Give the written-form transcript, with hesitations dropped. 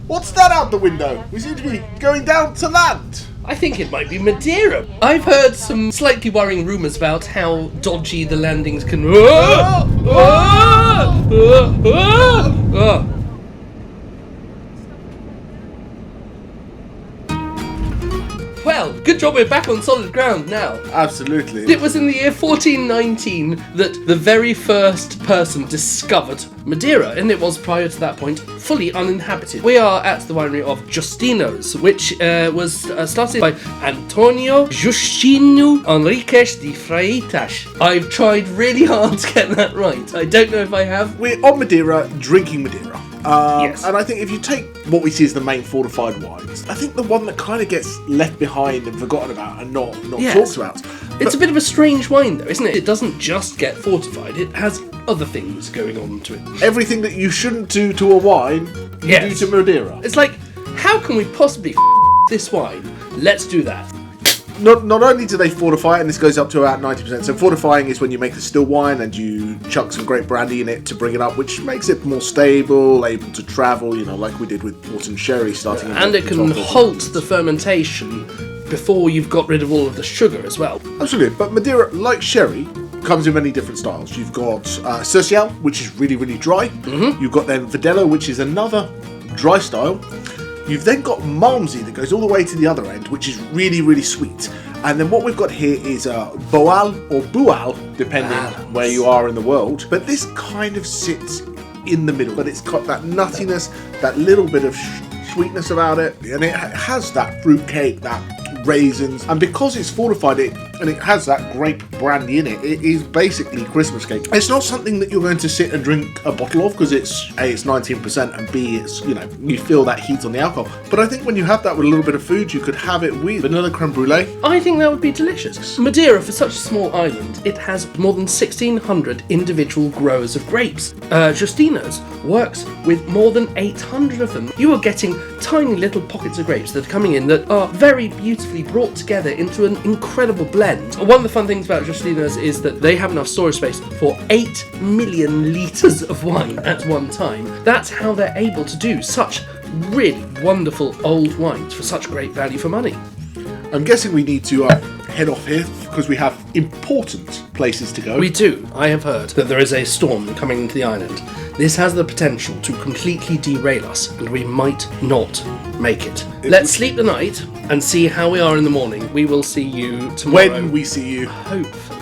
What's that out the window? We seem to be going down to land. I think it might be Madeira. I've heard some slightly worrying rumours about how dodgy the landings can... Well, good job we're back on solid ground now. Absolutely. It was in the year 1419 that the very first person discovered Madeira, and it was, prior to that point, fully uninhabited. We are at the winery of Justino's, which was started by Antonio Justino Enriquez de Freitas. I've tried really hard to get that right. I don't know if I have. We're on Madeira, drinking Madeira. Yes. And I think if you take what we see as the main fortified wines, I think the one that kind of gets left behind and forgotten about and not talked about. It's a bit of a strange wine, though, isn't it? It doesn't just get fortified, it has other things going on to it. Everything that you shouldn't do to a wine, you do to Madeira. It's like, how can we possibly this wine? Let's do that. Not only do they fortify it, and this goes up to about 90%, so fortifying is when you make a still wine and you chuck some grape brandy in it to bring it up, which makes it more stable, able to travel, like we did with port and sherry starting. And it can halt the fermentation before you've got rid of all of the sugar as well. Absolutely, but Madeira, like sherry, comes in many different styles. You've got Sercial, which is really, really dry. Mm-hmm. You've got then Verdelho, which is another dry style. You've then got Malmsey that goes all the way to the other end, which is really, really sweet. And then what we've got here is Boal or Boal, depending where you are in the world. But this kind of sits in the middle. But it's got that nuttiness, that little bit of sweetness about it. And it has that fruit cake, that raisins. And because it's fortified and it has that grape brandy in it, it is basically Christmas cake. It's not something that you're going to sit and drink a bottle of because it's A, it's 19%, and B, it's, you feel that heat on the alcohol. But I think when you have that with a little bit of food, you could have it with vanilla creme brulee. I think that would be delicious. Madeira, for such a small island, it has more than 1,600 individual growers of grapes. Justino's works with more than 800 of them. You are getting tiny little pockets of grapes that are coming in that are very beautifully brought together into an incredible blend. One of the fun things about Justino's is that they have enough storage space for 8 million litres of wine at one time. That's how they're able to do such really wonderful old wines for such great value for money. I'm guessing we need to head off here because we have important places to go. We do. I have heard that there is a storm coming into the island. This has the potential to completely derail us, and we might not make it. Let's sleep the night and see how we are in the morning. We will see you tomorrow. When we see you. Hopefully.